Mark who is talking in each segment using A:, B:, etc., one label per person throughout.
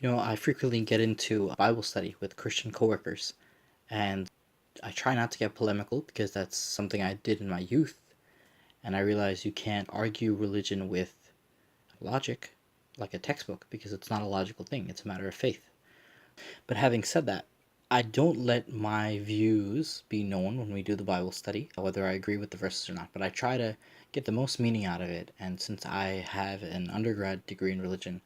A: I frequently get into a Bible study with Christian coworkers, and I try not to get polemical because that's something I did in my youth, and I realize you can't argue religion with logic like a textbook because it's not a logical thing, it's a matter of faith. But having said that, I don't let my views be known when we do the Bible study, whether I agree with the verses or not, but I try to get the most meaning out of it, and since I have an undergrad degree in religion,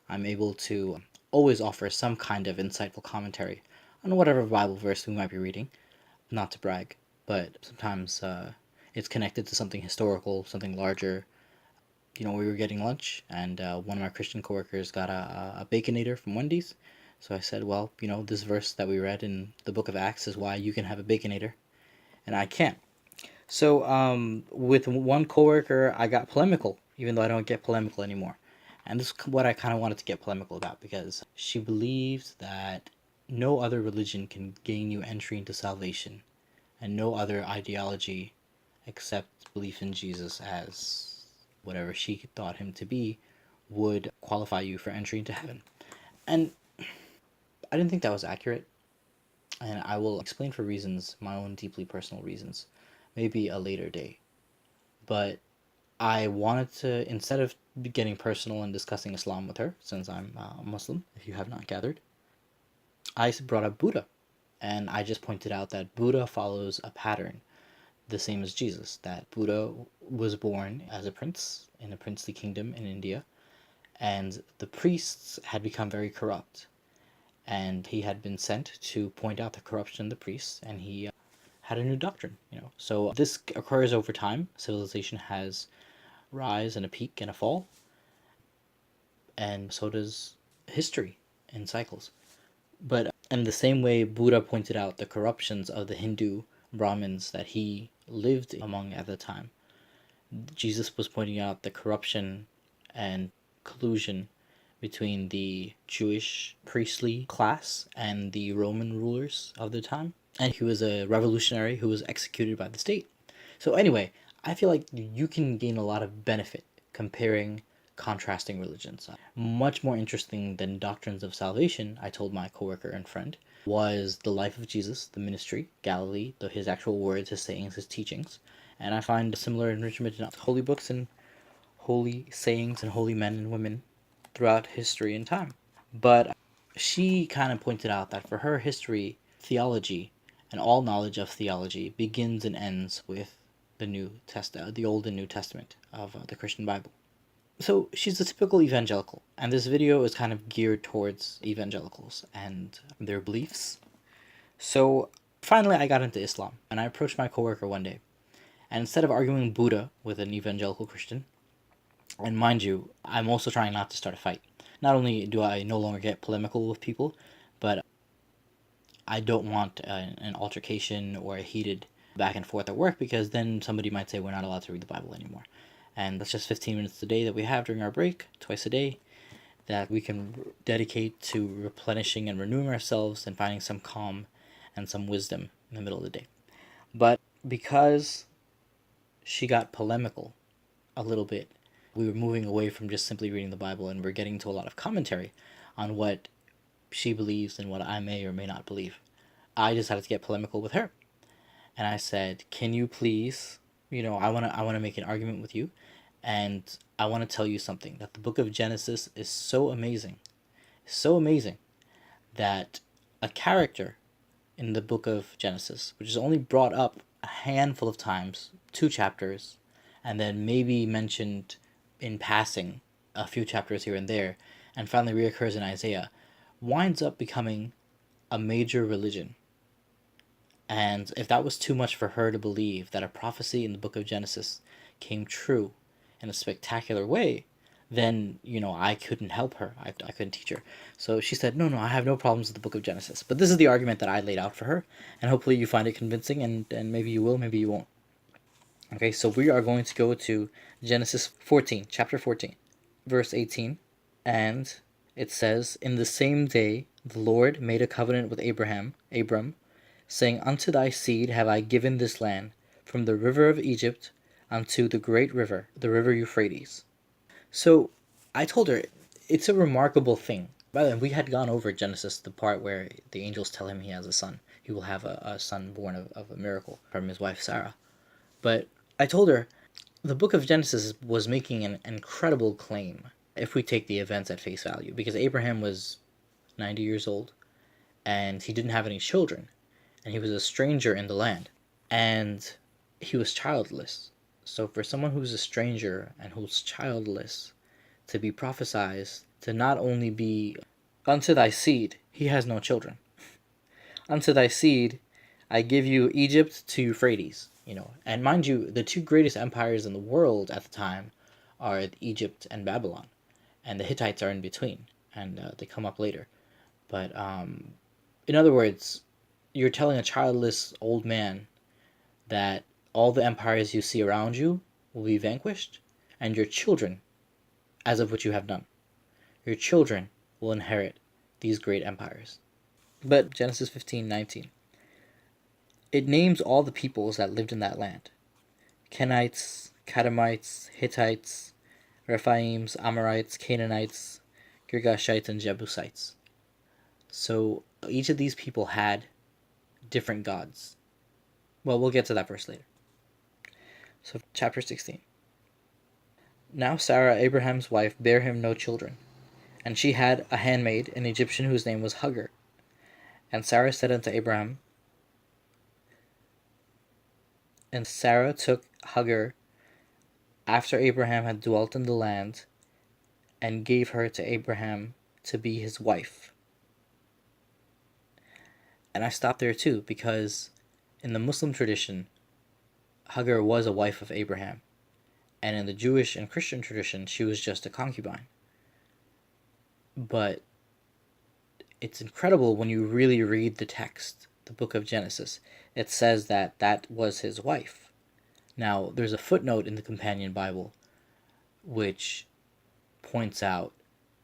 A: I'm able to always offer some kind of insightful commentary on whatever Bible verse we might be reading. Not to brag, but sometimes it's connected to something historical, something larger. We were getting lunch, and one of my Christian coworkers got a Baconator from Wendy's. So I said, well, this verse that we read in the book of Acts is why you can have a Baconator, and I can't. So with one coworker, I got polemical, even though I don't get polemical anymore. And this is what I kind of wanted to get polemical about because she believes that no other religion can gain you entry into salvation, and no other ideology except belief in Jesus as whatever she thought him to be would qualify you for entry into heaven. And I didn't think that was accurate, and I will explain for reasons, my own deeply personal reasons, maybe a later day. But I wanted to, instead of getting personal and discussing Islam with her, since I'm a Muslim, if you have not gathered, I brought up Buddha. And I just pointed out that Buddha follows a pattern, the same as Jesus, that Buddha was born as a prince in a princely kingdom in India, and the priests had become very corrupt. And he had been sent to point out the corruption in the priests, and he had a new doctrine. So this occurs over time. Civilization has rise and a peak and a fall, and so does history in cycles. But in the same way Buddha pointed out the corruptions of the Hindu Brahmins that he lived among at the time, Jesus was pointing out the corruption and collusion between the Jewish priestly class and the Roman rulers of the time. And he was a revolutionary who was executed by the state. So anyway, I feel like you can gain a lot of benefit comparing contrasting religions. Much more interesting than doctrines of salvation, I told my coworker and friend, was the life of Jesus, the ministry, Galilee, his actual words, his sayings, his teachings. And I find similar enrichment in holy books and holy sayings and holy men and women throughout history and time. But she kind of pointed out that for her, history, theology, and all knowledge of theology begins and ends with the Old and New Testament of the Christian Bible. So she's a typical evangelical, and this video is kind of geared towards evangelicals and their beliefs. So finally, I got into Islam, and I approached my coworker one day, and instead of arguing Buddha with an evangelical Christian, and mind you, I'm also trying not to start a fight. Not only do I no longer get polemical with people, but I don't want an altercation or a heated back and forth at work, because then somebody might say we're not allowed to read the Bible anymore. And that's just 15 minutes a day that we have during our break, twice a day, that we can dedicate to replenishing and renewing ourselves and finding some calm and some wisdom in the middle of the day. But because she got polemical a little bit, we were moving away from just simply reading the Bible, and we're getting to a lot of commentary on what she believes and what I may or may not believe. I decided to get polemical with her, and I said, "Can you please, I want to make an argument with you, and I want to tell you something, that the book of Genesis is so amazing that a character in the book of Genesis, which is only brought up a handful of times, 2 chapters, and then maybe mentioned in passing a few chapters here and there, and finally reoccurs in Isaiah, winds up becoming a major religion. And if that was too much for her to believe, that a prophecy in the book of Genesis came true in a spectacular way, then, I couldn't help her. I couldn't teach her. So she said, no, I have no problems with the book of Genesis. But this is the argument that I laid out for her, and hopefully you find it convincing, and maybe you will, maybe you won't. Okay, so we are going to go to Genesis 14, chapter 14, verse 18, and it says, "In the same day the Lord made a covenant with Abram, saying, Unto thy seed have I given this land, from the river of Egypt unto the great river, the river Euphrates." So I told her, it's a remarkable thing By the way, we had gone over Genesis, the part where the angels tell him he has a son. He will have a son born of a miracle from his wife Sarah. But I told her the book of Genesis was making an incredible claim if we take the events at face value, because Abraham was 90 years old and he didn't have any children, and he was a stranger in the land, and he was childless. So for someone who's a stranger and who's childless to be prophesied to not only be unto thy seed, he has no children. Unto thy seed, I give you Egypt to Euphrates. And mind you, the two greatest empires in the world at the time are Egypt and Babylon, and the Hittites are in between, and they come up later. But in other words, you're telling a childless old man that all the empires you see around you will be vanquished, and your children, as of what you have done, your children will inherit these great empires. But Genesis 15:19, it names all the peoples that lived in that land: Kenites, Kadamites, Hittites, Rephaims, Amorites, Canaanites, Girgashites, and Jebusites. So each of these people had different gods. Well, we'll get to that verse later. So chapter 16. Now Sarah, Abraham's wife, bare him no children, and she had a handmaid, an Egyptian, whose name was Hagar. And Sarah said unto Abraham, and Sarah took Hagar after Abraham had dwelt in the land, and gave her to Abraham to be his wife. And I stopped there too, because in the Muslim tradition, Hagar was a wife of Abraham, and in the Jewish and Christian tradition, she was just a concubine. But it's incredible when you really read the text, the book of Genesis. It says that that was his wife. Now, there's a footnote in the Companion Bible which points out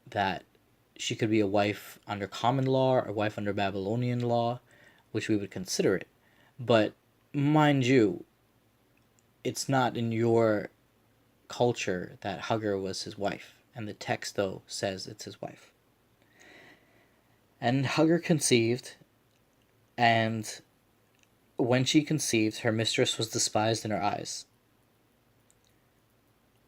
A: that she could be a wife under common law or a wife under Babylonian law, which we would consider it. But mind you, it's not in your culture that Hagar was his wife, and the text, though, says it's his wife. And Hagar conceived, and when she conceived, her mistress was despised in her eyes.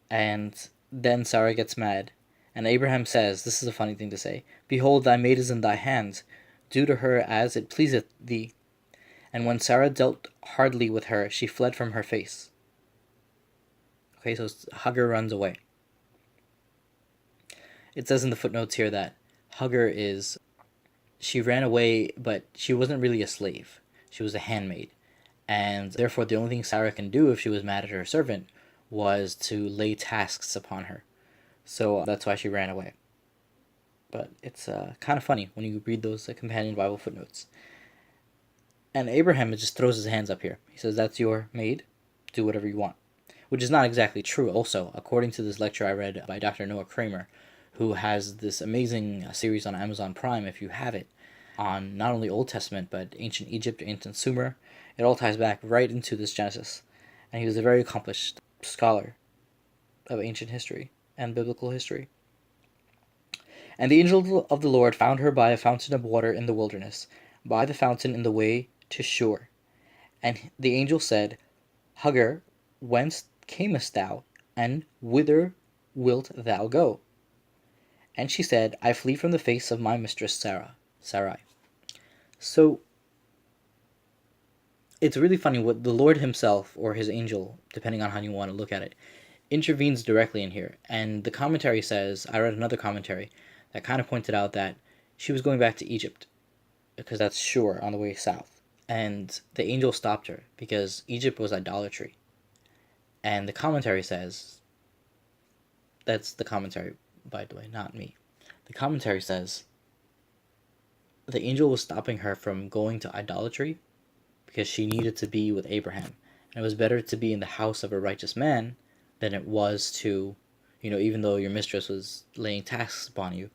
A: And then Sarah gets mad, and Abraham says, this is a funny thing to say, behold, thy maid is in thy hand, do to her as it pleaseth thee. And when Sarah dealt hardly with her, she fled from her face. Okay, so Hagar runs away. It says in the footnotes here that Hagar she ran away, but she wasn't really a slave. She was a handmaid. And therefore, the only thing Sarah can do if she was mad at her servant was to lay tasks upon her. So that's why she ran away. But it's kind of funny when you read those companion Bible footnotes. And Abraham just throws his hands up here. He says, that's your maid. Do whatever you want. Which is not exactly true also, according to this lecture I read by Dr. Noah Kramer, who has this amazing series on Amazon Prime, if you have it, on not only Old Testament, but ancient Egypt, ancient Sumer. It all ties back right into this Genesis. And he was a very accomplished scholar of ancient history and biblical history. And the angel of the Lord found her by a fountain of water in the wilderness, by the fountain in the way to Shur. And the angel said, Hagar, whence camest thou, and whither wilt thou go? And she said, I flee from the face of my mistress Sarai. So, it's really funny what the Lord himself, or his angel, depending on how you want to look at it, intervenes directly in here. And the commentary says, I read another commentary that kind of pointed out that she was going back to Egypt, because that's Shur on the way south. And the angel stopped her, because Egypt was idolatry. And the commentary says, that's the commentary, by the way, not me. The commentary says, the angel was stopping her from going to idolatry because she needed to be with Abraham. And it was better to be in the house of a righteous man than it was to, even though your mistress was laying tasks upon you,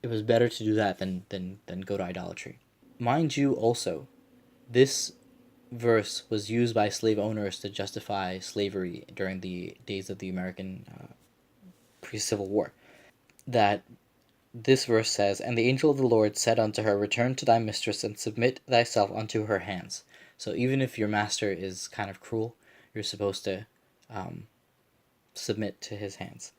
A: it was better to do that than go to idolatry. Mind you also, this verse was used by slave owners to justify slavery during the days of the American pre-Civil War. that this verse says, "And the angel of the Lord said unto her, Return to thy mistress and submit thyself unto her hands." So even if your master is kind of cruel, you're supposed to submit to his hands.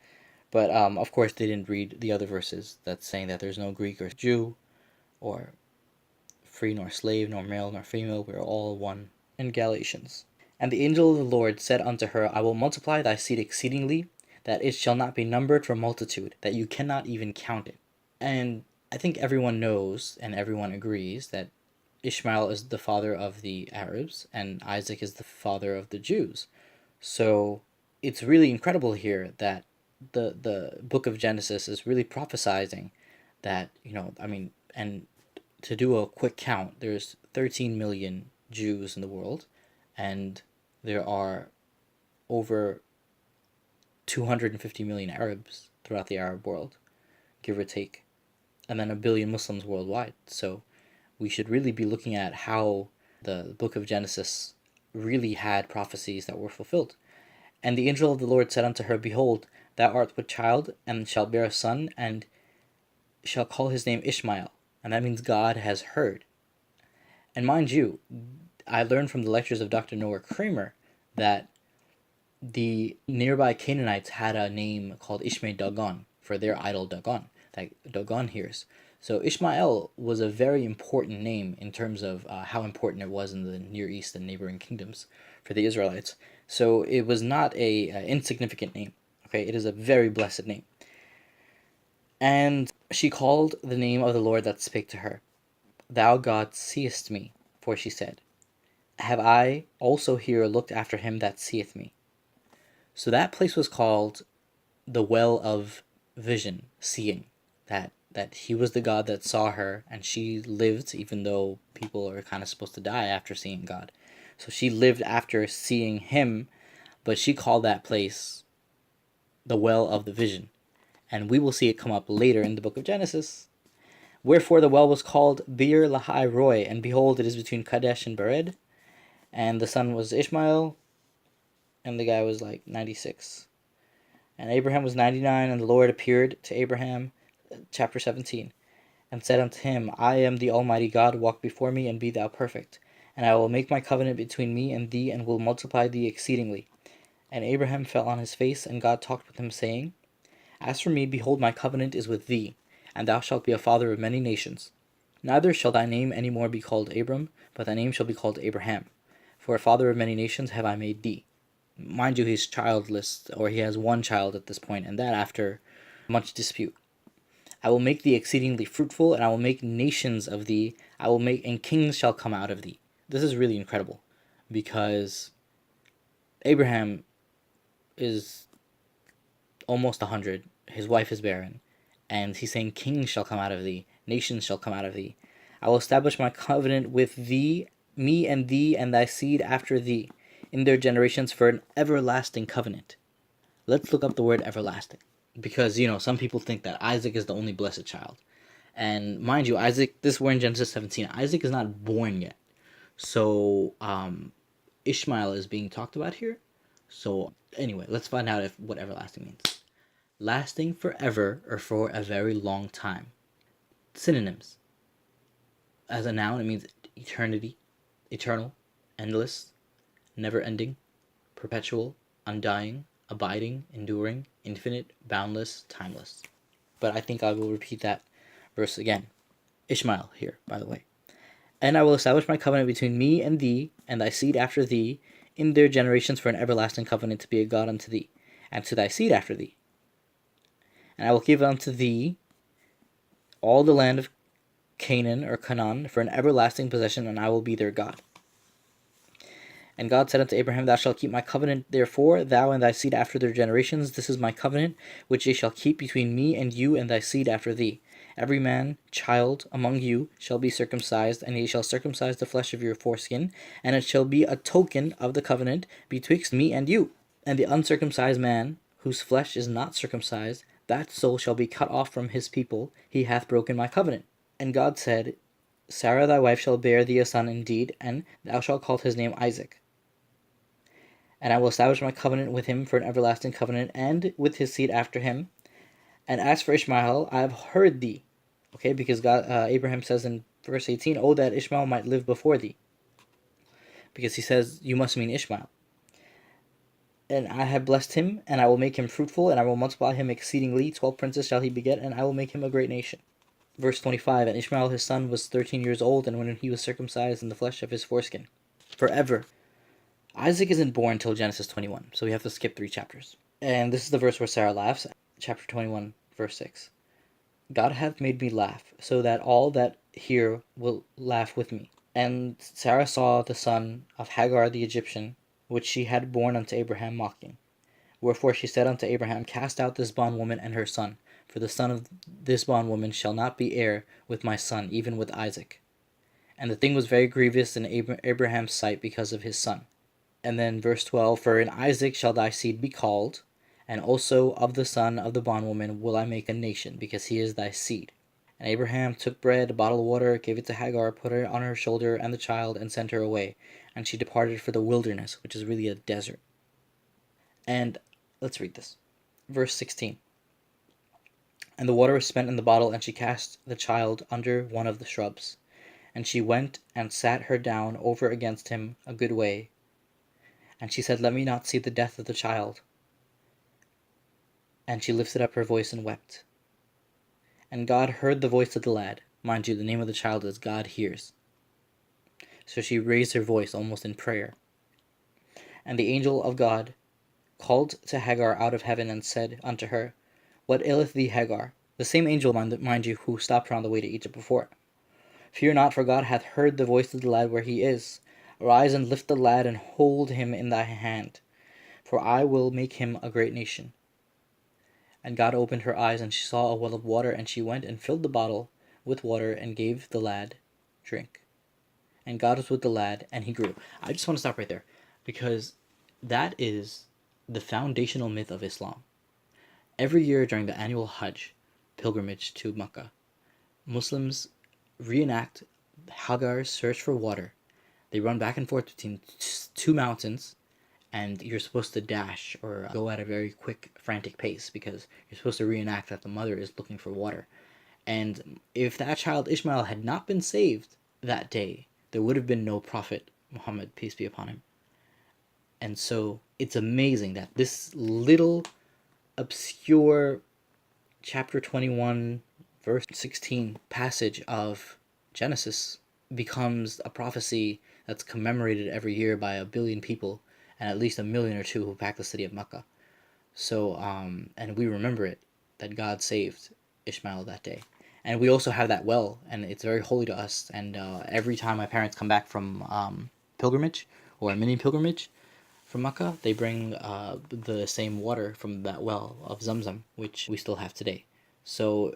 A: But of course, they didn't read the other verses that's saying that there's no Greek or Jew, or free nor slave, nor male nor female, we're all one in Galatians. "And the angel of the Lord said unto her, I will multiply thy seed exceedingly, that it shall not be numbered for multitude, that you cannot even count it." And I think everyone knows and everyone agrees that Ishmael is the father of the Arabs and Isaac is the father of the Jews. So it's really incredible here that the book of Genesis is really prophesizing that, and to do a quick count, there's 13 million Jews in the world, and there are over 250 million Arabs throughout the Arab world, give or take, and then a billion Muslims worldwide. So we should really be looking at how the book of Genesis really had prophecies that were fulfilled. "And the angel of the Lord said unto her, Behold, thou art with child, and shalt bear a son, and shall call his name Ishmael." And that means God has heard. And mind you, I learned from the lectures of Dr. Noah Kramer that the nearby Canaanites had a name called Ishmael Dagon for their idol Dagon, that Dagon hears. So Ishmael was a very important name in terms of how important it was in the Near East and neighboring kingdoms for the Israelites. So it was not a insignificant name. Okay, it is a very blessed name. "And she called the name of the Lord that spake to her, Thou God seest me, for she said, Have I also here looked after him that seeth me?" So that place was called the well of vision, seeing, that he was the God that saw her, and she lived, even though people are kind of supposed to die after seeing God. So she lived after seeing him, but she called that place the well of the vision. And we will see it come up later in the book of Genesis. "Wherefore the well was called Bir Lahai Roy, and behold, it is between Kadesh and Bered. And the son was Ishmael, and the guy was like 96. And Abraham was 99, and the Lord appeared to Abraham," chapter 17, "and said unto him, I am the Almighty God, walk before me, and be thou perfect. And I will make my covenant between me and thee, and will multiply thee exceedingly. And Abraham fell on his face, and God talked with him, saying, As for me, behold, my covenant is with thee, and thou shalt be a father of many nations. Neither shall thy name any more be called Abram, but thy name shall be called Abraham. For a father of many nations have I made thee." Mind you, he's childless, or he has one child at this point, and that after much dispute. "I will make thee exceedingly fruitful, and I will make nations of thee. And kings shall come out of thee." This is really incredible, because Abraham is almost 100. His wife is barren, and he's saying, "Kings shall come out of thee, nations shall come out of thee. I will establish my covenant with thee, me and thee, and thy seed after thee, in their generations for an everlasting covenant." Let's look up the word everlasting, because some people think that Isaac is the only blessed child. And mind you, Isaac, we're in Genesis 17. Isaac is not born yet. So Ishmael is being talked about here. So anyway, let's find out what everlasting means. Lasting forever, or for a very long time. Synonyms. As a noun, it means eternity, eternal, endless, never ending, perpetual, undying, abiding, enduring, infinite, boundless, timeless. But I think I will repeat that verse again. Ishmael here, by the way. "And I will establish my covenant between me and thee, and thy seed after thee, in their generations for an everlasting covenant, to be a God unto thee, and to thy seed after thee. And I will give unto thee all the land of Canaan, or Canaan, for an everlasting possession, and I will be their God. And God said unto Abraham, Thou shalt keep my covenant, therefore, thou and thy seed after their generations. This is my covenant, which ye shall keep between me and you and thy seed after thee. Every man, child, among you shall be circumcised, and ye shall circumcise the flesh of your foreskin, and it shall be a token of the covenant betwixt me and you. And the uncircumcised man, whose flesh is not circumcised, that soul shall be cut off from his people. He hath broken my covenant. And God said, Sarah thy wife shall bear thee a son indeed, and thou shalt call his name Isaac. And I will establish my covenant with him for an everlasting covenant, and with his seed after him, And as for Ishmael, I have heard thee. Okay, because God, Abraham says in verse 18, oh, that Ishmael might live before thee. Because he says, you must mean Ishmael. And I have blessed him, and I will make him fruitful, and I will multiply him exceedingly. 12 princes shall he beget, and I will make him a great nation. Verse 25, and Ishmael his son was 13 years old, and when he was circumcised in the flesh of his foreskin. Forever. Isaac isn't born till Genesis 21, so we have to skip 3 chapters. And this is the verse where Sarah laughs, chapter 21, verse 6. God hath made me laugh, so that all that hear will laugh with me. And Sarah saw the son of Hagar the Egyptian, which she had borne unto Abraham, mocking. Wherefore she said unto Abraham, cast out this bondwoman and her son, for the son of this bondwoman shall not be heir with my son, even with Isaac. And the thing was very grievous in Abraham's sight because of his son. And then verse 12, for in Isaac shall thy seed be called, and also of the son of the bondwoman will I make a nation, because he is thy seed. And Abraham took bread, a bottle of water, gave it to Hagar, put it on her shoulder and the child, and sent her away. And she departed for the wilderness, which is really a desert. And let's read this. Verse 16. And the water was spent in the bottle, and she cast the child under one of the shrubs. And she went and sat her down over against him a good way. And she said, let me not see the death of the child. And she lifted up her voice and wept. And God heard the voice of the lad. Mind you, the name of the child is God Hears. So she raised her voice almost in prayer. And the angel of God called to Hagar out of heaven and said unto her, what aileth thee, Hagar? The same angel, mind you, who stopped her on the way to Egypt before. Fear not, for God hath heard the voice of the lad where he is. Arise and lift the lad and hold him in thy hand, for I will make him a great nation. And God opened her eyes, and she saw a well of water, and she went and filled the bottle with water and gave the lad drink. And God was with the lad, and he grew. I just want to stop right there, because that is the foundational myth of Islam. Every year during the annual Hajj pilgrimage to Mecca, Muslims reenact Hagar's search for water. They run back and forth between 2 mountains, and you're supposed to dash or go at a very quick, frantic pace, because you're supposed to reenact that the mother is looking for water. And if that child Ishmael had not been saved that day, there would have been no Prophet Muhammad, peace be upon him. And so it's amazing that this little obscure chapter 21 verse 16 passage of Genesis becomes a prophecy that's commemorated every year by 1 billion people, and at least 1 million or 2 who pack the city of Mecca. So and we remember it, that God saved Ishmael that day. And we also have that well, and it's very holy to us. And every time my parents come back from pilgrimage or a mini pilgrimage from Mecca, they bring the same water from that well of Zamzam, which we still have today. So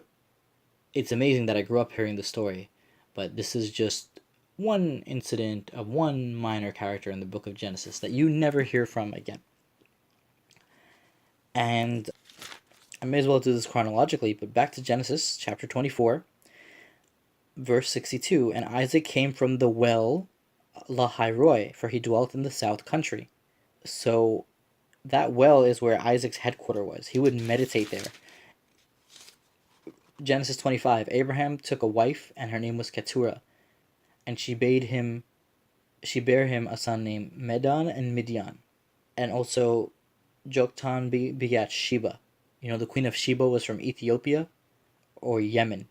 A: it's amazing that I grew up hearing the story, but this is just one incident of one minor character in the book of Genesis that you never hear from again. And I may as well do this chronologically, but back to Genesis chapter 24, verse 62. And Isaac came from the well Lahairoi, for he dwelt in the south country. So that well is where Isaac's headquarters was. He would meditate there. Genesis 25, Abraham took a wife, and her name was Keturah, and she bare him a son named Medan and Midian. And also Joktan begat Sheba. You know, the queen of Sheba was from Ethiopia or Yemen,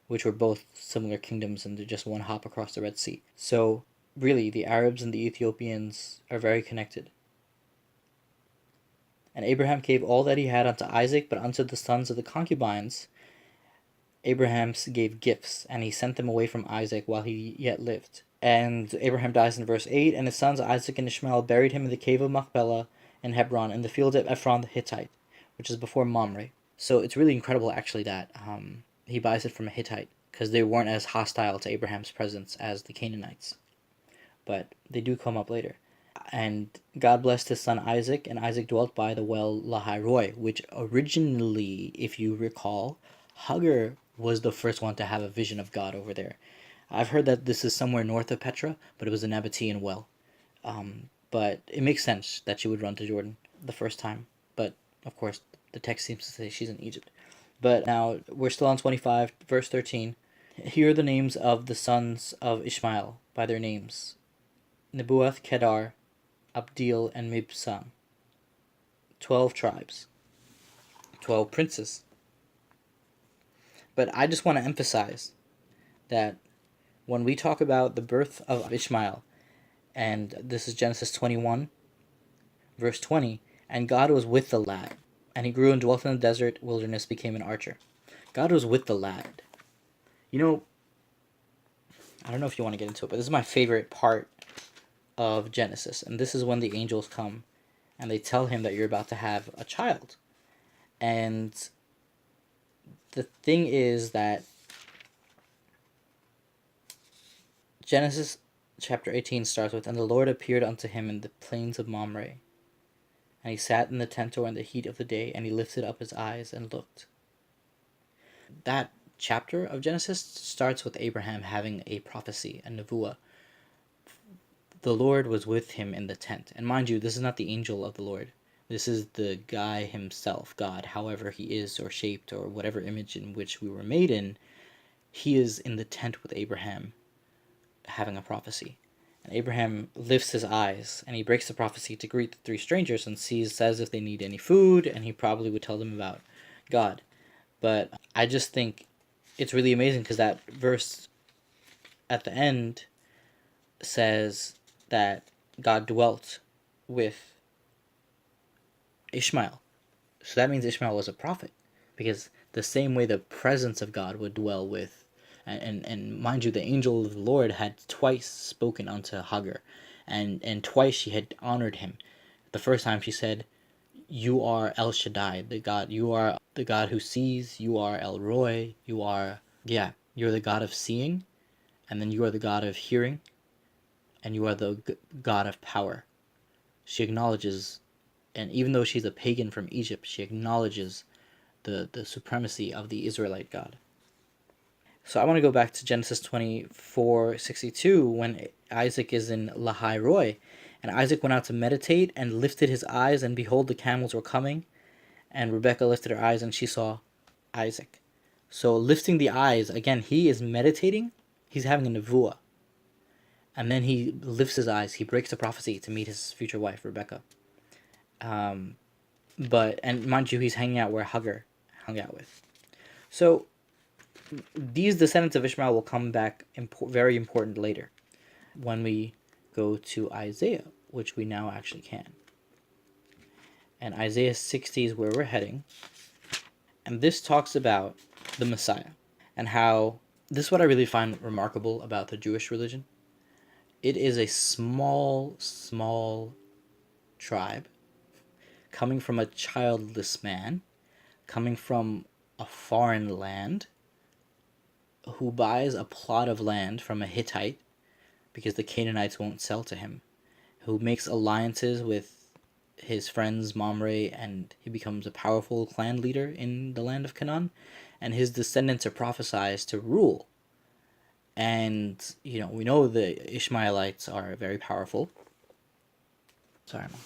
A: which were both similar kingdoms, and they're just one hop across the Red Sea. So really, the Arabs and the Ethiopians are very connected. And Abraham gave all that he had unto Isaac, but unto the sons of the concubines Abraham gave gifts, and he sent them away from Isaac while he yet lived. And Abraham dies in verse 8, and his sons Isaac and Ishmael buried him in the cave of Machpelah in Hebron, in the field of Ephron the Hittite, which is before Mamre. So it's really incredible, actually, that he buys it from a Hittite, because they weren't as hostile to Abraham's presence as the Canaanites. But they do come up later. And God blessed his son Isaac, and Isaac dwelt by the well Lahairoi, which originally, if you recall, Hagar was the first one to have a vision of God over there. I've heard that this is somewhere north of Petra, but it was a Nabatean well. But it makes sense that she would run to Jordan the first time. But, of course, the text seems to say she's in Egypt. But now we're still on 25, verse 13. Here are the names of the sons of Ishmael by their names: Nebuath, Kedar, Abdil, and Mibsam. 12 tribes, 12 princes. But I just want to emphasize that when we talk about the birth of Ishmael, and this is Genesis 21, verse 20, and God was with the lad, and he grew and dwelt in the desert wilderness, became an archer. God was with the lad. You know, I don't know if you want to get into it, but this is my favorite part of Genesis. And this is when the angels come and they tell him that you're about to have a child. And the thing is that Genesis chapter 18 starts with, "And the Lord appeared unto him in the plains of Mamre. And he sat in the tent door in the heat of the day, and he lifted up his eyes and looked." That chapter of Genesis starts with Abraham having a prophecy, a nevuah. The Lord was with him in the tent. And mind you, this is not the angel of the Lord. This is the guy himself, God, however he is or shaped or whatever image in which we were made in. He is in the tent with Abraham having a prophecy. And Abraham lifts his eyes and he breaks the prophecy to greet the three strangers and says if they need any food, and he probably would tell them about God. But I just think it's really amazing because that verse at the end says that God dwelt with Ishmael. So that means Ishmael was a prophet, because the same way the presence of God would dwell with, and mind you, the angel of the Lord had twice spoken unto Hagar, and twice she had honored him. The first time she said, "You are El Shaddai, the God. You are the God who sees. You are El Roy. You are, yeah, you're the God of seeing, and then you are the God of hearing, and you are the God of power." She acknowledges, and even though she's a pagan from Egypt, she acknowledges the supremacy of the Israelite God. So I want to go back to Genesis 24:62 when Isaac is in Lahai Roi. And Isaac went out to meditate and lifted his eyes, and behold, the camels were coming. And Rebekah lifted her eyes, and she saw Isaac. So lifting the eyes, again, he is meditating. He's having a nevuah. And then he lifts his eyes. He breaks the prophecy to meet his future wife, Rebekah. And mind you, he's hanging out where Hagar hung out with. So these descendants of Ishmael will come back very important later when we go to Isaiah, which we now actually can. And Isaiah 60 is where we're heading. And this talks about the Messiah and how this is what I really find remarkable about the Jewish religion. It is a small tribe coming from a childless man, coming from a foreign land, who buys a plot of land from a Hittite because the Canaanites won't sell to him, who makes alliances with his friends Mamre, and he becomes a powerful clan leader in the land of Canaan, and his descendants are prophesied to rule. And, you know, we know the Ishmaelites are very powerful. Sorry, Mom.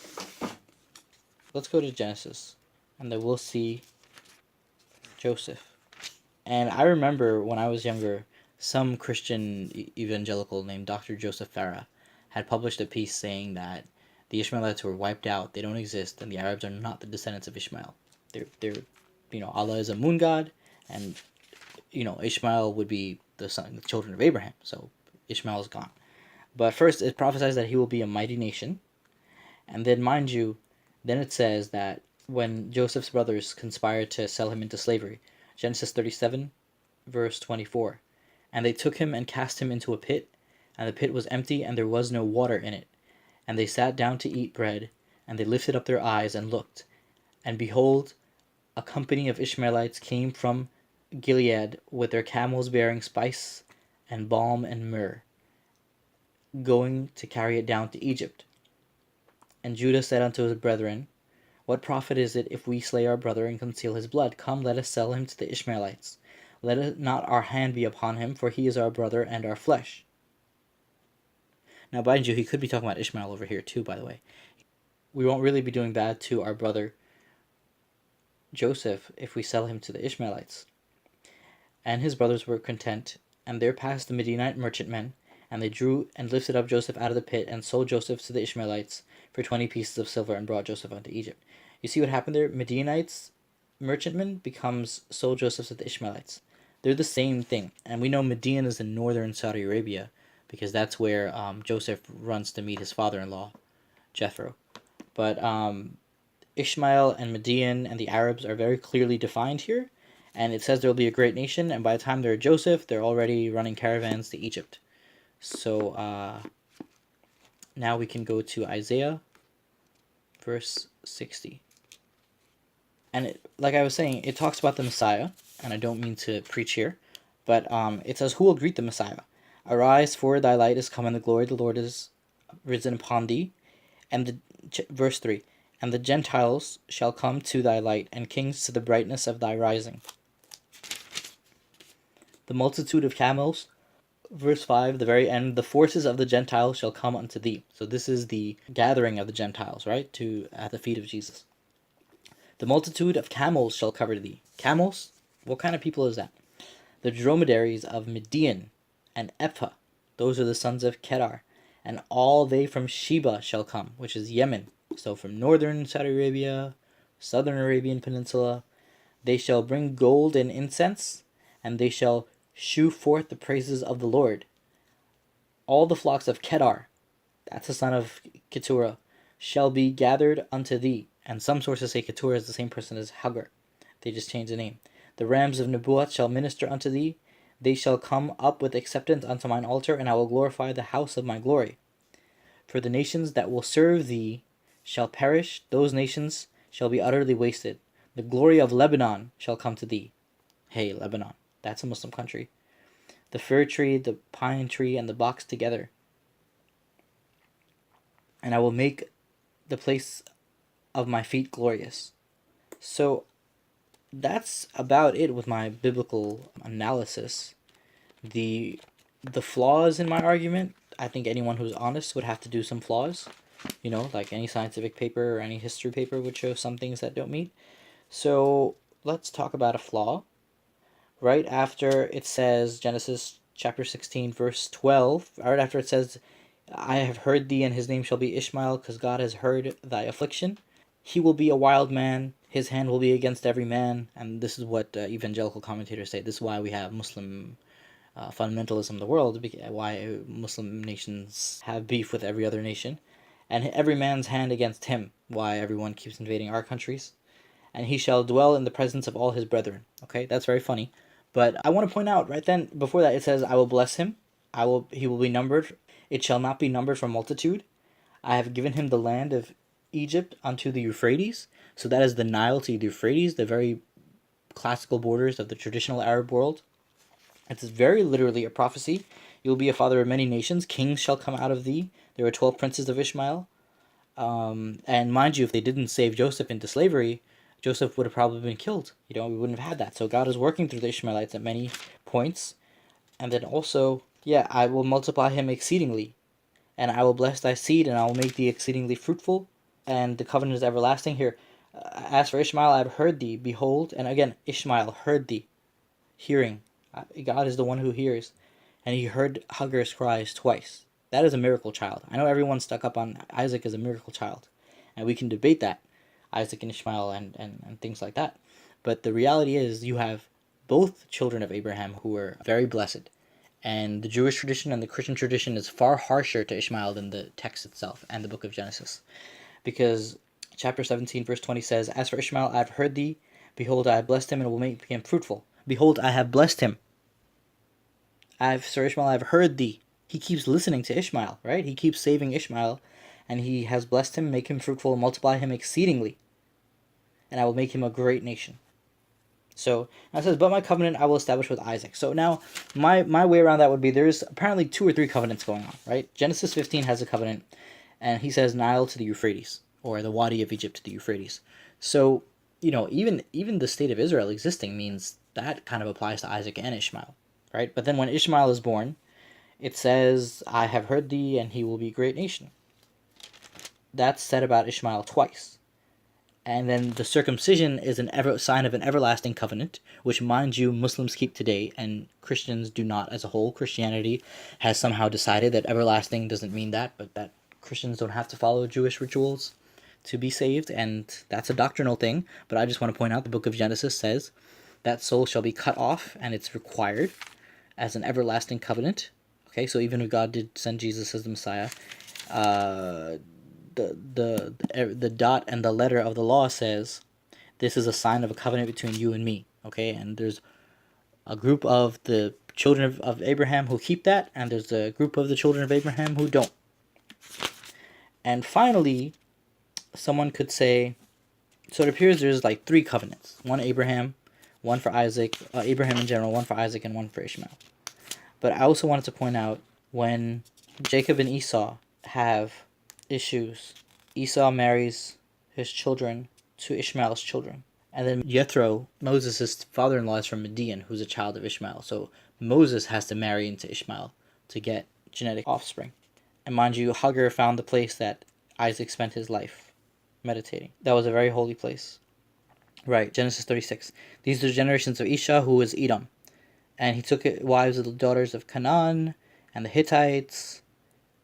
A: Let's go to Genesis, and then we'll see Joseph. And I remember when I was younger, some Christian evangelical named Dr. Joseph Farah had published a piece saying that the Ishmaelites were wiped out, they don't exist, and the Arabs are not the descendants of Ishmael. They're Allah is a moon god, and, Ishmael would be the children of Abraham, so Ishmael is gone. But first, it prophesies that he will be a mighty nation, and then, mind you, then it says that when Joseph's brothers conspired to sell him into slavery, Genesis 37, verse 24, "And they took him and cast him into a pit, and the pit was empty, and there was no water in it. And they sat down to eat bread, and they lifted up their eyes and looked. And behold, a company of Ishmaelites came from Gilead with their camels bearing spice and balm and myrrh, going to carry it down to Egypt. And Judah said unto his brethren, What profit is it if we slay our brother and conceal his blood? Come, let us sell him to the Ishmaelites. Let not our hand be upon him, for he is our brother and our flesh." Now, mind you, he could be talking about Ishmael over here too, by the way. We won't really be doing bad to our brother Joseph if we sell him to the Ishmaelites. And his brothers were content, and there passed the Midianite merchantmen, and they drew and lifted up Joseph out of the pit, and sold Joseph to the Ishmaelites for 20 pieces of silver, and brought Joseph unto Egypt. You see what happened there? Midianites merchantmen becomes sold Joseph to the Ishmaelites. They're the same thing, and we know Midian is in northern Saudi Arabia, because that's where Joseph runs to meet his father-in-law, Jethro. But Ishmael and Midian and the Arabs are very clearly defined here, and it says there will be a great nation, and by the time they're Joseph, they're already running caravans to Egypt. So now we can go to Isaiah, verse 60. And like I was saying, it talks about the Messiah, and I don't mean to preach here, but it says, "Who will greet the Messiah? Arise, for thy light is come, and the glory of the Lord is risen upon thee." And verse 3, "And the Gentiles shall come to thy light, and kings to the brightness of thy rising. The multitude of camels," verse 5, the very end, "the forces of the Gentiles shall come unto thee." So this is the gathering of the Gentiles, right, at the feet of Jesus. "The multitude of camels shall cover thee." Camels? What kind of people is that? "The dromedaries of Midian and Ephah, those are the sons of Kedar, and all they from Sheba shall come," which is Yemen. So from northern Saudi Arabia, southern Arabian Peninsula, "they shall bring gold and incense, and they shall shew forth the praises of the Lord. All the flocks of Kedar," that's the son of Keturah, "shall be gathered unto thee." And some sources say Keturah is the same person as Hagar. They just changed the name. "The rams of Nebuat shall minister unto thee. They shall come up with acceptance unto mine altar, and I will glorify the house of my glory. For the nations that will serve thee shall perish, those nations shall be utterly wasted. The glory of Lebanon shall come to thee." Hey, Lebanon, that's a Muslim country. "The fir tree, the pine tree, and the box together. And I will make the place of my feet glorious." So that's about it with my biblical analysis. The flaws in my argument, I think anyone who's honest would have to do some flaws. Like any scientific paper or any history paper would show some things that don't meet. So let's talk about a flaw. Right after it says, Genesis chapter 16, verse 12, right after it says, "I have heard thee, and his name shall be Ishmael, because God has heard thy affliction. He will be a wild man, his hand will be against every man." And this is what evangelical commentators say. This is why we have Muslim fundamentalism in the world, why Muslim nations have beef with every other nation. "And every man's hand against him," why everyone keeps invading our countries. "And he shall dwell in the presence of all his brethren." Okay, that's very funny. But I want to point out right then, before that, it says, "I will bless him. He will be numbered. It shall not be numbered for multitude. I have given him the land of Egypt unto the Euphrates." So that is the Nile to the Euphrates, the very classical borders of the traditional Arab world. It's very literally a prophecy. "You will be a father of many nations. Kings shall come out of thee." There were 12 princes of Ishmael. And mind you, if they didn't save Joseph into slavery, Joseph would have probably been killed. We wouldn't have had that. So God is working through the Ishmaelites at many points. And then also, "I will multiply him exceedingly, and I will bless thy seed, and I will make thee exceedingly fruitful, and the covenant is everlasting." Here, "As for Ishmael, I have heard thee, behold," and again, Ishmael heard thee, hearing. God is the one who hears. "And he heard Hagar's cries twice." That is a miracle child. I know everyone's stuck up on Isaac as a miracle child, and we can debate that, Isaac and Ishmael and things like that. But the reality is you have both children of Abraham who were very blessed. And the Jewish tradition and the Christian tradition is far harsher to Ishmael than the text itself and the book of Genesis. Because chapter 17, verse 20 says, "As for Ishmael, I have heard thee. Behold, I have blessed him, and will make him fruitful." Behold, I have blessed him. Ishmael, I have heard thee. He keeps listening to Ishmael, right? He keeps saving Ishmael, and he has blessed him, make him fruitful, and multiply him exceedingly. And I will make him a great nation. So it says, "But my covenant I will establish with Isaac." So now my way around that would be, there's apparently 2 or 3 covenants going on, right? Genesis 15 has a covenant, and he says Nile to the Euphrates, or the Wadi of Egypt to the Euphrates. So, even the state of Israel existing means that kind of applies to Isaac and Ishmael, right? But then when Ishmael is born, it says, "I have heard thee, and he will be a great nation." That's said about Ishmael twice. And then the circumcision is sign of an everlasting covenant, which, mind you, Muslims keep today, and Christians do not as a whole. Christianity has somehow decided that everlasting doesn't mean that, but that Christians don't have to follow Jewish rituals to be saved, and that's a doctrinal thing. But I just want to point out the book of Genesis says that soul shall be cut off, and it's required as an everlasting covenant. Okay, so even if God did send Jesus as the Messiah, the dot and the letter of the law says this is a sign of a covenant between you and me. Okay, and there's a group of the children of Abraham who keep that, and there's a group of the children of Abraham who don't. And finally, someone could say, so it appears there's like 3 covenants: one Abraham, one for Isaac, Abraham in general, one for Isaac, and one for Ishmael. But I also wanted to point out, when Jacob and Esau have issues, Esau marries his children to Ishmael's children. And then Jethro, Moses' father-in-law, is from Midian, who's a child of Ishmael. So Moses has to marry into Ishmael to get genetic offspring. And mind you, Hagar found the place that Isaac spent his life meditating. That was a very holy place. Right, Genesis 36. These are the generations of Isha, who was Edom. And he took wives of the daughters of Canaan and the Hittites.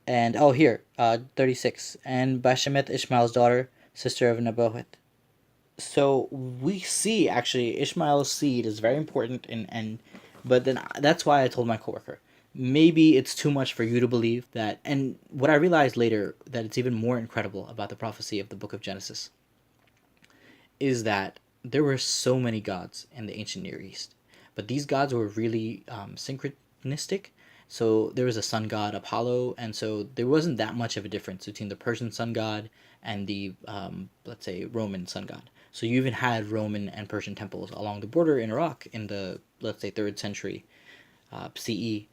A: And, 36. And Bashemeth, Ishmael's daughter, sister of Nebaioth. So we see, actually, Ishmael's seed is very important. But then that's why I told my coworker, maybe it's too much for you to believe that. And what I realized later, that it's even more incredible about the prophecy of the book of Genesis, is that there were so many gods in the ancient Near East. But these gods were really synchronistic. So there was a sun god, Apollo, and so there wasn't that much of a difference between the Persian sun god and the, let's say, Roman sun god. So you even had Roman and Persian temples along the border in Iraq in the, let's say, 3rd century CE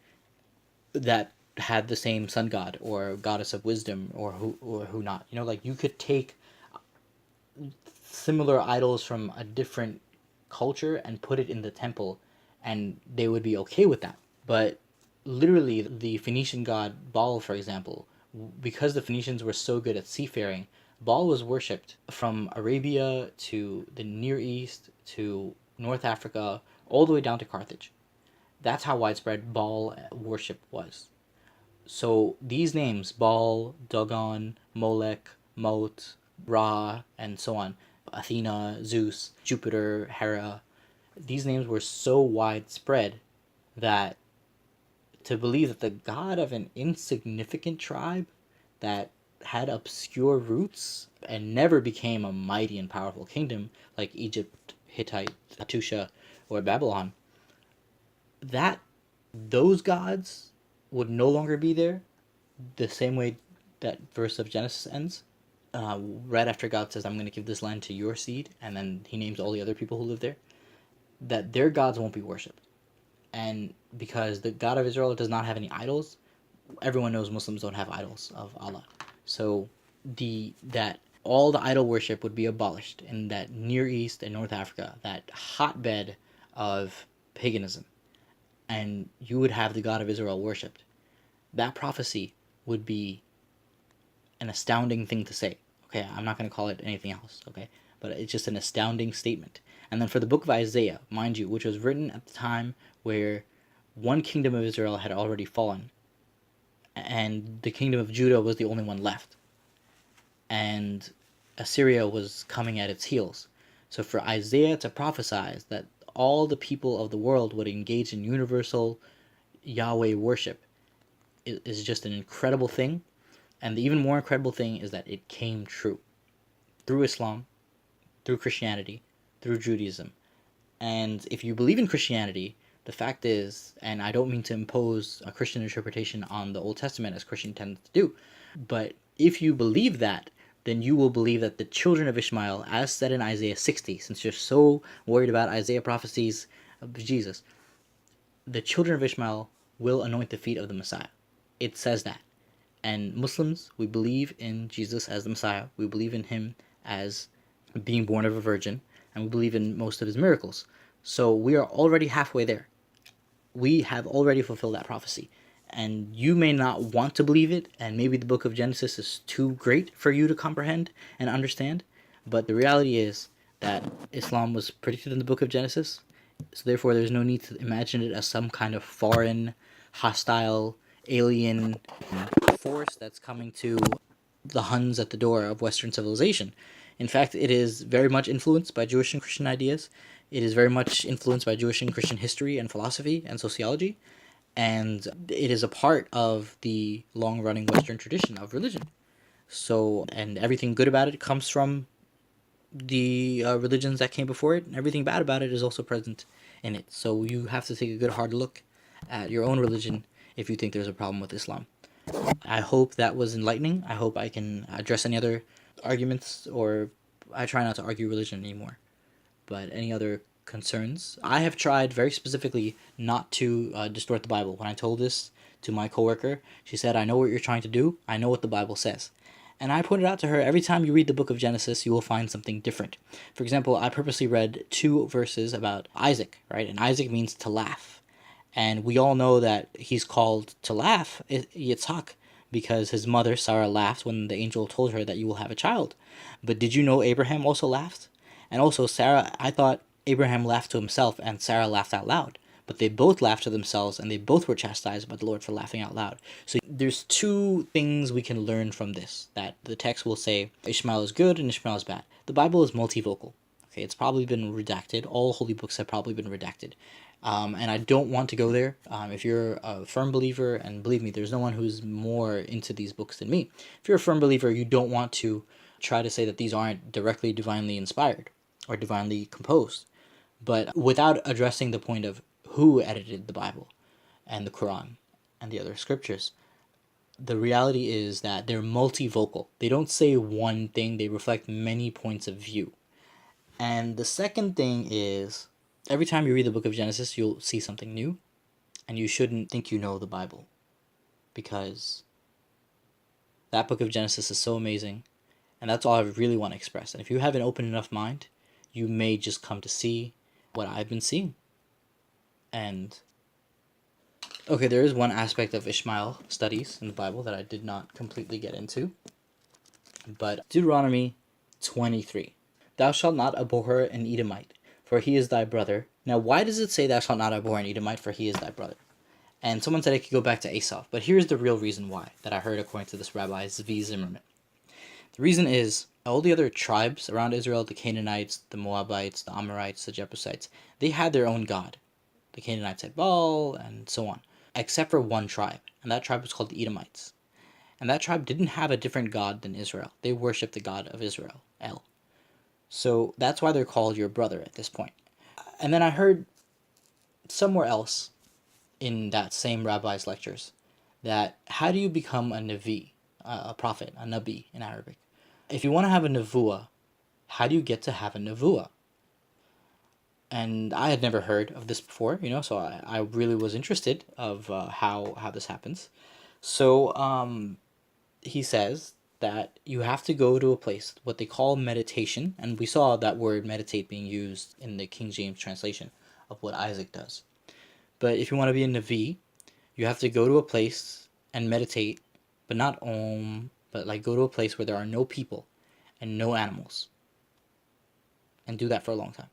A: that had the same sun god or goddess of wisdom or who not. You know, like, you could take similar idols from a different culture and put it in the temple, and they would be okay with that. But literally, the Phoenician god Baal, for example, because the Phoenicians were so good at seafaring, Baal was worshipped from Arabia to the Near East to North Africa, all the way down to Carthage. That's how widespread Baal worship was. So these names, Baal, Dagon, Molech, Mot, Ra, and so on, Athena, Zeus, Jupiter, Hera, these names were so widespread that to believe that the god of an insignificant tribe that had obscure roots and never became a mighty and powerful kingdom like Egypt, Hittite, Hattusha, or Babylon, that those gods would no longer be there, the same way that verse of Genesis ends. Right after God says, I'm going to give this land to your seed, and then he names all the other people who live there, that their gods won't be worshipped. And because the God of Israel does not have any idols, everyone knows Muslims don't have idols of Allah. So that all the idol worship would be abolished in that Near East and North Africa, that hotbed of paganism, and you would have the God of Israel worshipped. That prophecy would be an astounding thing to say. Okay, I'm not going to call it anything else, okay? But it's just an astounding statement. And then for the book of Isaiah, mind you, which was written at the time where one kingdom of Israel had already fallen, and the kingdom of Judah was the only one left, and Assyria was coming at its heels. So for Isaiah to prophesy that all the people of the world would engage in universal Yahweh worship is just an incredible thing. And the even more incredible thing is that it came true through Islam, through Christianity, through Judaism. And if you believe in Christianity, the fact is, and I don't mean to impose a Christian interpretation on the Old Testament as Christians tend to do, but if you believe that, then you will believe that the children of Ishmael, as said in Isaiah 60, since you're so worried about Isaiah prophecies of Jesus, the children of Ishmael will anoint the feet of the Messiah. It says that. And Muslims, we believe in Jesus as the Messiah. We believe in him as being born of a virgin, and we believe in most of his miracles. So we are already halfway there. We have already fulfilled that prophecy. And you may not want to believe it, and maybe the book of Genesis is too great for you to comprehend and understand, But the reality is that Islam was predicted in the book of Genesis, so therefore there's no need to imagine it as some kind of foreign, hostile, alien force that's coming to the Huns at the door of Western civilization. In fact, it is very much influenced by Jewish and Christian ideas. It is very much influenced by Jewish and Christian history and philosophy and sociology. And it is a part of the long running Western tradition of religion. So, and everything good about it comes from the religions that came before it, and everything bad about it is also present in it. So, you have to take a good hard look at your own religion if you think there's a problem with Islam. I hope that was enlightening. I hope I can address any other arguments, or I try not to argue religion anymore. But any other concerns? I have tried very specifically not to distort the Bible. When I told this to my coworker, she said, "I know what you're trying to do. I know what the Bible says." And I pointed out to her, every time you read the book of Genesis, you will find something different. For example, I purposely read 2 verses about Isaac, right? And Isaac means to laugh. And we all know that he's called to laugh, Yitzhak, because his mother, Sarah, laughed when the angel told her that you will have a child. But did you know Abraham also laughed? And also, Sarah, I thought Abraham laughed to himself and Sarah laughed out loud. But they both laughed to themselves, and they both were chastised by the Lord for laughing out loud. So there's 2 things we can learn from this. That the text will say Ishmael is good and Ishmael is bad. The Bible is multivocal. Okay, it's probably been redacted. All holy books have probably been redacted. And I don't want to go there. If you're a firm believer, and believe me, there's no one who's more into these books than me. If you're a firm believer, you don't want to try to say that these aren't directly divinely inspired or divinely composed. But without addressing the point of who edited the Bible and the Quran and the other scriptures, the reality is that they're multivocal. They don't say one thing, they reflect many points of view. And the second thing is, every time you read the book of Genesis, you'll see something new, and you shouldn't think you know the Bible, because that book of Genesis is so amazing, and that's all I really want to express. And if you have an open enough mind, you may just come to see what I've been seeing. And okay, there is one aspect of Ishmael studies in the Bible that I did not completely get into, but Deuteronomy 23. Thou shalt not abhor an Edomite, for he is thy brother. Now, why does it say thou shalt not abhor an Edomite, for he is thy brother? And someone said it could go back to Esau, but here's the real reason why, that I heard according to this Rabbi Zvi Zimmerman. The reason is, all the other tribes around Israel, the Canaanites, the Moabites, the Amorites, the Jebusites, they had their own god. The Canaanites had Baal, and so on, except for one tribe, and that tribe was called the Edomites. And that tribe didn't have a different god than Israel. They worshipped the God of Israel, El. So that's why they're called your brother at this point. And then I heard somewhere else in that same rabbi's lectures that how do you become a Navi, a prophet, a Nabi in Arabic? If you want to have a Nevuah, how do you get to have a Nevuah? And I had never heard of this before, so I really was interested of how this happens. So he says that you have to go to a place, what they call meditation, and we saw that word meditate being used in the King James translation of what Isaac does. But if you want to be a Navi, you have to go to a place and meditate, but not but like go to a place where there are no people and no animals, and do that for a long time.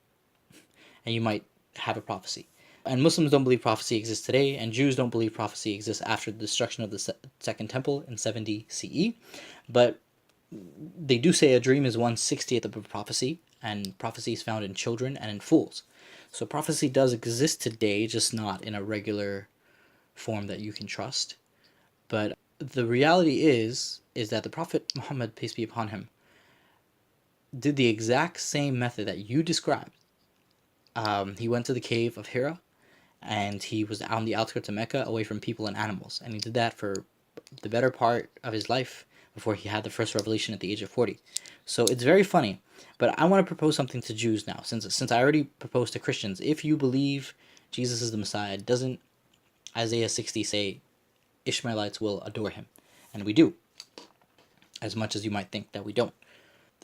A: And you might have a prophecy. And Muslims don't believe prophecy exists today, and Jews don't believe prophecy exists after the destruction of the Second Temple in 70 CE. But they do say a dream is 1/60th of a prophecy, and prophecy is found in children and in fools. So prophecy does exist today, just not in a regular form that you can trust. But the reality is that the Prophet Muhammad, peace be upon him, did the exact same method that you described. He went to the cave of Hira, and he was on the outskirts of Mecca, away from people and animals. And he did that for the better part of his life before he had the first revelation at the age of 40. So it's very funny. But I want to propose something to Jews now, since I already proposed to Christians. If you believe Jesus is the Messiah, doesn't Isaiah 60 say Ishmaelites will adore him? And we do, as much as you might think that we don't.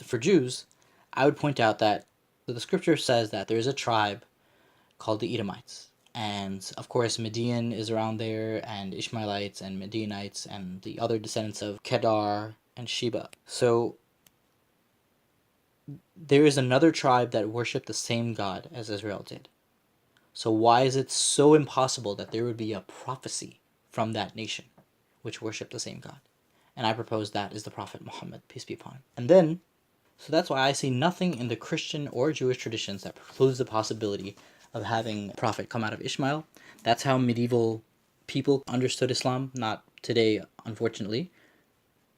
A: For Jews, I would point out that the scripture says that there is a tribe called the Edomites. And of course, Median is around there, and Ishmaelites and Medianites, and the other descendants of Kedar and Sheba. So there is another tribe that worshiped the same God as Israel did. So why is it so impossible that there would be a prophecy from that nation which worshiped the same God? And I propose that is the Prophet Muhammad, peace be upon him. And then, so that's why I see nothing in the Christian or Jewish traditions that precludes the possibility of having a prophet come out of Ishmael. That's how medieval people understood Islam, not today, unfortunately.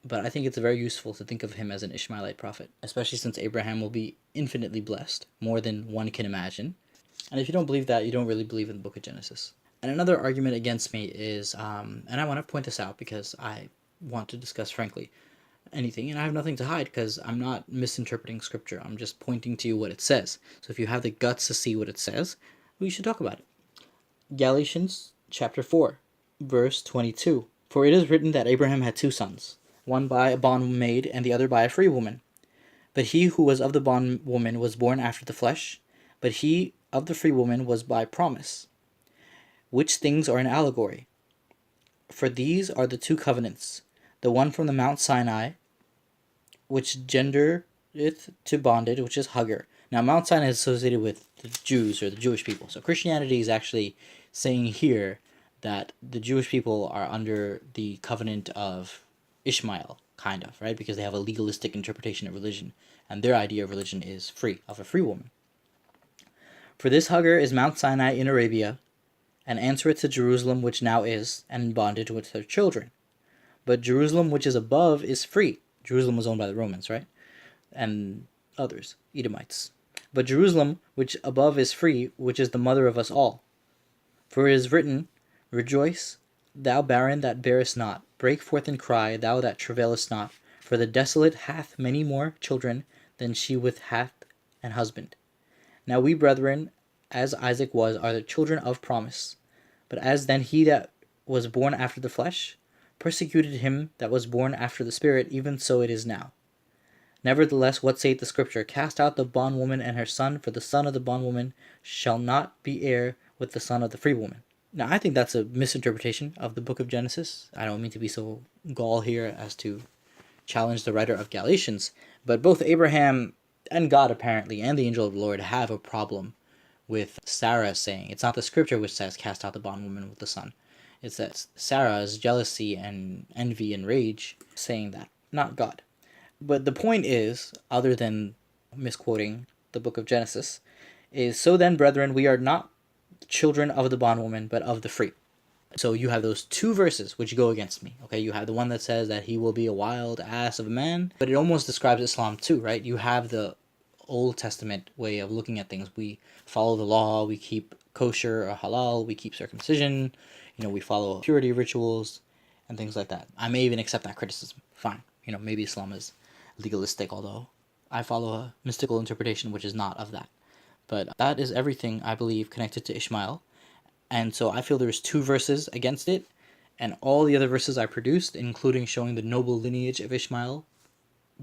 A: But I think it's very useful to think of him as an Ishmaelite prophet, especially since Abraham will be infinitely blessed, more than one can imagine. And if you don't believe that, you don't really believe in the book of Genesis. And another argument against me is, and I want to point this out because I want to discuss frankly anything, and I have nothing to hide because I'm not misinterpreting scripture. I'm just pointing to you what it says. So if you have the guts to see what it says, we should talk about it. Galatians chapter 4, verse 22. For it is written that Abraham had two sons, one by a bondmaid and the other by a free woman. But he who was of the bondwoman was born after the flesh, but he of the free woman was by promise. Which things are an allegory? For these are the two covenants, the one from the Mount Sinai, which gendereth to bondage, which is Hagar. Now, Mount Sinai is associated with the Jews or the Jewish people. So Christianity is actually saying here that the Jewish people are under the covenant of Ishmael, kind of, right? Because they have a legalistic interpretation of religion, and their idea of religion is free, of a free woman. For this Hagar is Mount Sinai in Arabia, and answereth to Jerusalem which now is, and in bondage with her children. But Jerusalem which is above is free. Jerusalem was owned by the Romans, right? And others, Edomites. But Jerusalem which above is free, which is the mother of us all. For it is written, Rejoice, thou barren that bearest not. Break forth and cry, thou that travailest not. For the desolate hath many more children than she which hath an husband. Now we, brethren, as Isaac was, are the children of promise. But as then he that was born after the flesh persecuted him that was born after the Spirit, even so it is now. Nevertheless, what saith the Scripture? Cast out the bondwoman and her son, for the son of the bondwoman shall not be heir with the son of the free woman. Now, I think that's a misinterpretation of the book of Genesis. I don't mean to be so gall here as to challenge the writer of Galatians, but both Abraham and God, apparently, and the angel of the Lord have a problem with Sarah saying, it's not the scripture which says, cast out the bondwoman with the son. It's that Sarah's jealousy and envy and rage saying that, not God. But the point is, other than misquoting the book of Genesis, is, so then, brethren, we are not children of the bondwoman, but of the free. So you have those two verses which go against me. Okay, you have the one that says that he will be a wild ass of a man, but it almost describes Islam too, right? You have the Old Testament way of looking at things. We follow the law, we keep kosher or halal, we keep circumcision, we follow purity rituals and things like that. I may even accept that criticism. Fine. Maybe Islam is legalistic, although I follow a mystical interpretation which is not of that. But that is everything, I believe, connected to Ishmael. And so I feel there's two verses against it, and all the other verses I produced, including showing the noble lineage of Ishmael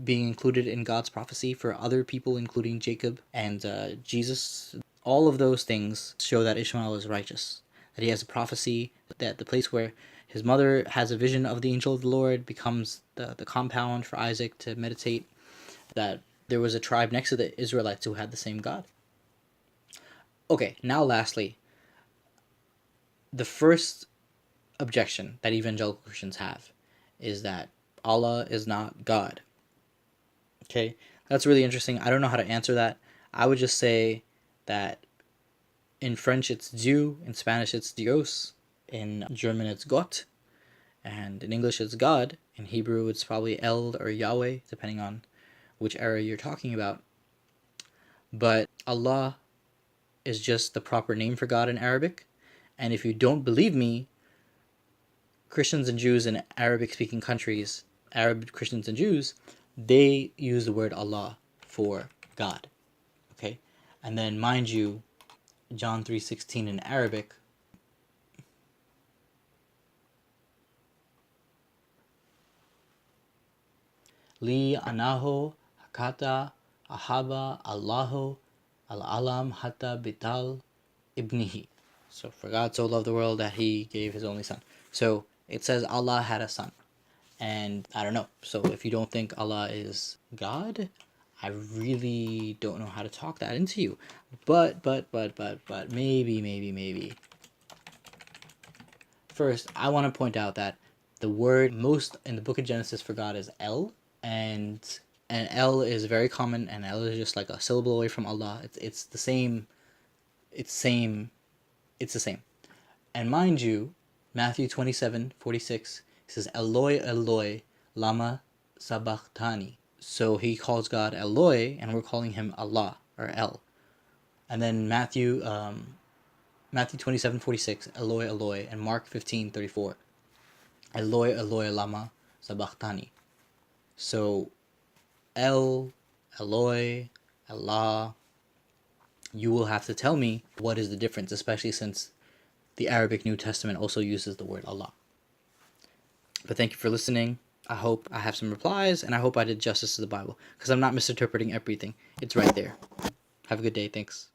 A: being included in God's prophecy for other people, including Jacob and Jesus, all of those things show that Ishmael is righteous, that he has a prophecy, that the place where his mother has a vision of the angel of the Lord becomes the compound for Isaac to meditate, that there was a tribe next to the Israelites who had the same God. Okay, now lastly, the first objection that evangelical Christians have is that Allah is not God. Okay, that's really interesting. I don't know how to answer that. I would just say that in French it's Dieu, in Spanish it's Dios, in German it's Gott, and in English it's God. In Hebrew it's probably El or Yahweh, depending on which era you're talking about. But Allah is just the proper name for God in Arabic. And if you don't believe me, Christians and Jews in Arabic-speaking countries, Arab Christians and Jews, they use the word Allah for God. Okay? And then, mind you, John 3:16 in Arabic, Li anaho hakata ahaba Allahu al-alam hatta bital ibnihi. So for God so loved the world that he gave his only son. So it says Allah had a son. And I don't know. So if you don't think Allah is God, I really don't know how to talk that into you. But maybe. First, I want to point out that the word most in the book of Genesis for God is El, and El is very common, and El is just like a syllable away from Allah. It's the same. It's the same. And mind you, Matthew 27:46 says, Eloi, Eloi, lama sabachthani. So he calls God Eloi, and we're calling him Allah, or El. And then Matthew 27:46, Eloi, Eloi, and Mark 15:34, Eloi, Eloi, lama sabachthani. So El, Eloi, Allah, you will have to tell me what is the difference, especially since the Arabic New Testament also uses the word Allah. But thank you for listening. I hope I have some replies, and I hope I did justice to the Bible, because I'm not misinterpreting everything. It's right there. Have a good day. Thanks.